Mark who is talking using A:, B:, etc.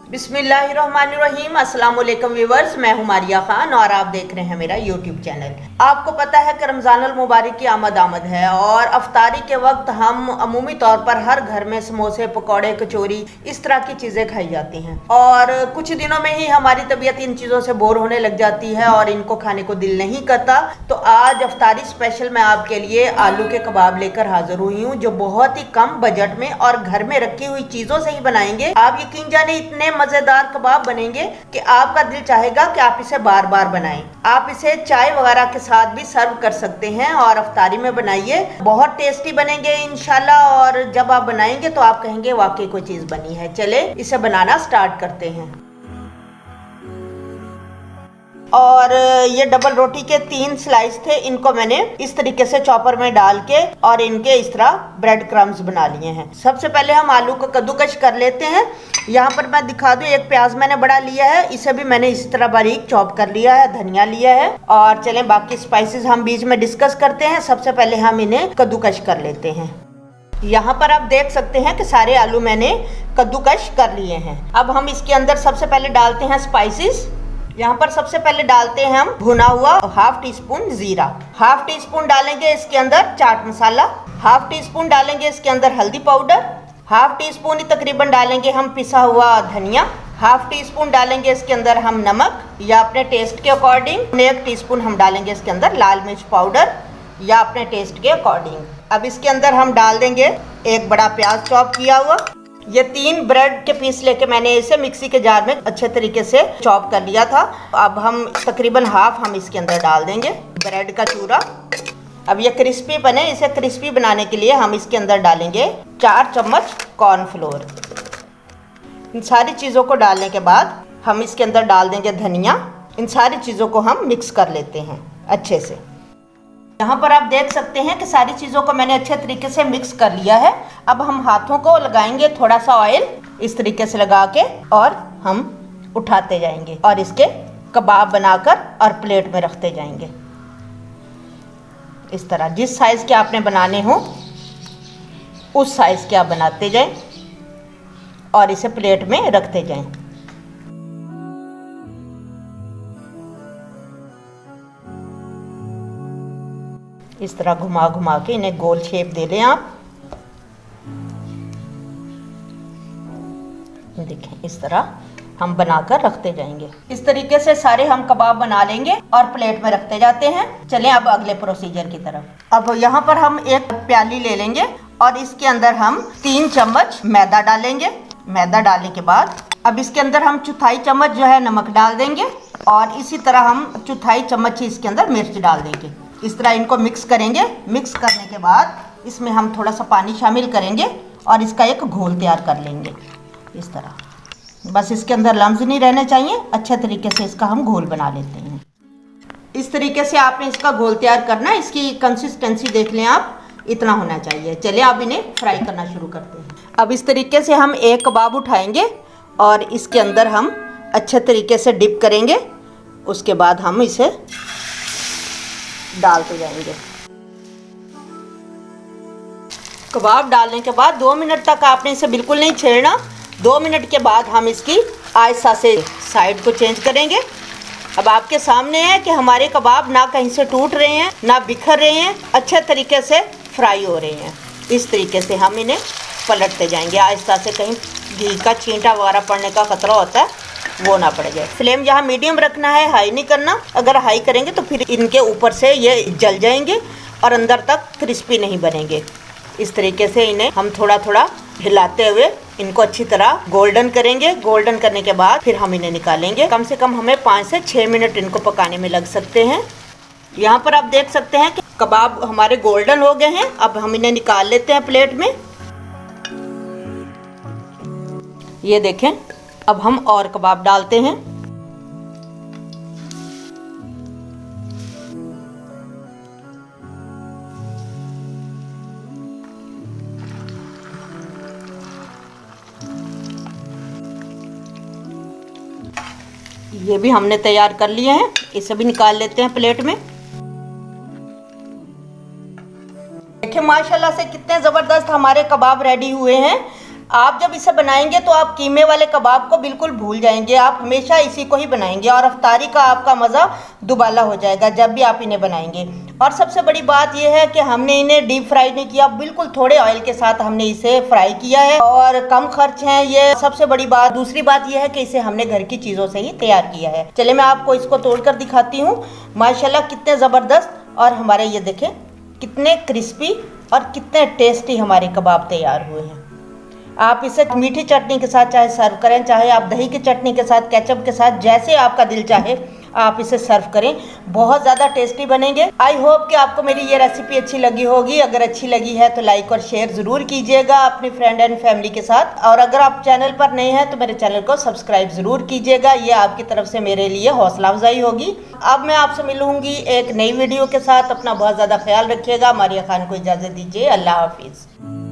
A: बिस्मिल्लाहिर्रहमानिर्रहीम। अस्सलाम वालेकुम व्यूअर्स, मैं हूं मारिया खान और आप देख रहे हैं मेरा यूट्यूब चैनल। आपको पता है कि रमज़ानुल मुबारक की आमद है और अफ्तारी के वक्त हम अमूमी तौर पर हर घर में समोसे, पकौड़े, कचौरी इस तरह की चीज़ें खाई जाती हैं और कुछ दिनों में ही हमारी तबीयत इन चीज़ों से बोर होने लग जाती है और इनको खाने को दिल नहीं करता। तो आज अफ्तारी स्पेशल मैं आपके लिए आलू के कबाब लेकर हाजिर हुई हूँ, जो बहुत ही कम बजट में और घर में रखी हुई चीज़ों से ही बनाएंगे। आप यकीन जाने इतने मजेदार कबाब बनेंगे कि आपका दिल चाहेगा कि आप इसे बार बार बनाएं। आप इसे चाय वगैरह के साथ भी सर्व कर सकते हैं और अफ्तारी में बनाइए, बहुत टेस्टी बनेंगे इंशाल्लाह। और जब आप बनाएंगे तो आप कहेंगे वाकई कोई चीज बनी है। चले इसे बनाना स्टार्ट करते हैं। और ये डबल रोटी के 3 स्लाइस थे, इनको मैंने इस तरीके से चॉपर में डाल के और इनके इस तरह ब्रेड क्रम्स बना लिए हैं। सबसे पहले हम आलू को कद्दूकश कर लेते हैं। यहाँ पर मैं दिखा दूं, एक प्याज मैंने बड़ा लिया है, इसे भी मैंने इस तरह बारीक चॉप कर लिया है, धनिया लिया है। और चलें बाकी स्पाइसेस हम बीच में डिस्कस करते हैं। सबसे पहले हम इन्हें कद्दूकश कर लेते हैं। यहाँ पर आप देख सकते हैं कि सारे आलू मैंने कद्दूकश कर लिए हैं। अब हम इसके अंदर सबसे पहले डालते हैं स्पाइसेस। यहाँ पर सबसे पहले डालते हैं हम भुना हुआ हाफ टी स्पून जीरा, हाफ टी स्पून डालेंगे इसके अंदर chaat masala, half tea spoon डालेंगे इसके अंदर हल्दी पाउडर, हाफ टी स्पून ही तकरीबन डालेंगे हम पिसा हुआ धनिया, हाफ टी स्पून डालेंगे इसके अंदर हम नमक या अपने टेस्ट के अकॉर्डिंग, 1 टीस्पून हम डालेंगे इसके अंदर लाल मिर्च पाउडर या अपने टेस्ट के अकॉर्डिंग। अब इसके अंदर हम डाल देंगे एक बड़ा प्याज चॉप किया हुआ। ये 3 ब्रेड के पीस लेके मैंने इसे मिक्सी के जार में अच्छे तरीके से चॉप कर लिया था। अब हम तकरीबन हाफ हम इसके अंदर डाल देंगे ब्रेड का चूरा। अब ये क्रिस्पी बने, इसे क्रिस्पी बनाने के लिए हम इसके अंदर डालेंगे 4 चम्मच कॉर्नफ्लोर। इन सारी चीज़ों को डालने के बाद हम इसके अंदर डाल देंगे धनिया। इन सारी चीज़ों को हम मिक्स कर लेते हैं अच्छे से। यहाँ पर आप देख सकते हैं कि सारी चीज़ों को मैंने अच्छे तरीके से मिक्स कर लिया है। अब हम हाथों को लगाएंगे थोड़ा सा ऑयल इस तरीके से लगा के और हम उठाते जाएंगे और इसके कबाब बनाकर और प्लेट में रखते जाएंगे। इस तरह जिस साइज़ के आपने बनाने हो उस साइज़ के आप बनाते जाएं और इसे प्लेट में रखते जाएं। इस तरह घुमा घुमा के इन्हें गोल शेप दे लें आप। देखें इस तरह हम बनाकर रखते जाएंगे। इस तरीके से सारे हम कबाब बना लेंगे और प्लेट में रखते जाते हैं। चलें अब अगले प्रोसीजर की तरफ। अब यहाँ पर हम एक प्याली ले लेंगे और इसके अंदर हम 3 चम्मच मैदा डालेंगे। मैदा डालने के बाद अब इसके अंदर हम 1/4 चम्मच जो है नमक डाल देंगे और इसी तरह हम 1/4 चम्मच ही इसके अंदर मिर्च डाल देंगे। इस तरह इनको मिक्स करेंगे। मिक्स करने के बाद इसमें हम थोड़ा सा पानी शामिल करेंगे और इसका एक घोल तैयार कर लेंगे। इस तरह बस इसके अंदर लम्स नहीं रहने चाहिए, अच्छे तरीके से इसका हम घोल बना लेते हैं। इस तरीके से आपने इसका घोल तैयार करना है। इसकी कंसिस्टेंसी देख लें आप, इतना होना चाहिए। चलिए अब इन्हें फ्राई करना शुरू करते हैं। अब इस तरीके से हम एक कबाब उठाएंगे और इसके अंदर हम अच्छे तरीके से डिप करेंगे। उसके बाद हम इसे डालते जाएंगे। कबाब डालने के बाद 2 मिनट तक आपने इसे बिल्कुल नहीं छेड़ना। 2 मिनट के बाद हम इसकी आहिस्ता से साइड को चेंज करेंगे। अब आपके सामने है कि हमारे कबाब ना कहीं से टूट रहे हैं ना बिखर रहे हैं, अच्छे तरीके से फ्राई हो रहे हैं। इस तरीके से हम इन्हें पलटते जाएंगे आहिस्ता से, कहीं घी का छींटा वगैरह पड़ने का खतरा होता है, वो ना पड़ जाए। फ्लेम यहाँ मीडियम रखना है, हाई नहीं करना। अगर हाई करेंगे तो फिर इनके ऊपर से ये जल जाएंगे और अंदर तक क्रिस्पी नहीं बनेंगे। इस तरीके से इन्हें हम थोड़ा थोड़ा हिलाते हुए इनको अच्छी तरह गोल्डन करेंगे। गोल्डन करने के बाद फिर हम इन्हें निकालेंगे। कम से कम हमें 5 से 6 मिनट इनको पकाने में लग सकते हैं। यहाँ पर आप देख सकते हैं कि कबाब हमारे गोल्डन हो गए हैं। अब हम इन्हें निकाल लेते हैं प्लेट में। ये देखें, अब हम और कबाब डालते हैं। ये भी हमने तैयार कर लिए हैं, इसे भी निकाल लेते हैं प्लेट में। देखिए माशाल्लाह से कितने ज़बरदस्त हमारे कबाब रेडी हुए हैं। आप जब इसे बनाएंगे तो आप कीमे वाले कबाब को बिल्कुल भूल जाएंगे, आप हमेशा इसी को ही बनाएंगे और अफ्तारी का आपका मज़ा दुबाला हो जाएगा जब भी आप इन्हें बनाएंगे। और सबसे बड़ी बात यह है कि हमने इन्हें डीप फ्राई नहीं किया, बिल्कुल थोड़े ऑयल के साथ हमने इसे फ्राई किया है और कम खर्च है ये सबसे बड़ी बात। दूसरी बात यह है कि इसे हमने घर की चीज़ों से ही तैयार किया है। चलिए मैं आपको इसको तोड़कर दिखाती हूँ। माशाल्लाह कितने ज़बरदस्त और हमारे ये देखें कितने क्रिस्पी और कितने टेस्टी हमारे कबाब तैयार हुए हैं। आप इसे मीठी चटनी के साथ चाहे सर्व करें, चाहे आप दही की चटनी के साथ, केचप के साथ, जैसे आपका दिल चाहे आप इसे सर्व करें, बहुत ज़्यादा टेस्टी बनेंगे। आई होप कि आपको मेरी ये रेसिपी अच्छी लगी होगी। अगर अच्छी लगी है तो लाइक और शेयर ज़रूर कीजिएगा अपनी फ्रेंड एंड फैमिली के साथ, और अगर आप चैनल पर नए हैं तो मेरे चैनल को सब्सक्राइब ज़रूर कीजिएगा, ये आपकी तरफ से मेरे लिए हौसला अफजाई होगी। अब मैं आपसे मिलूँगी एक नई वीडियो के साथ। अपना बहुत ज़्यादा ख्याल रखिएगा। मारिया खान को इजाज़त दीजिए। अल्लाह हाफिज़।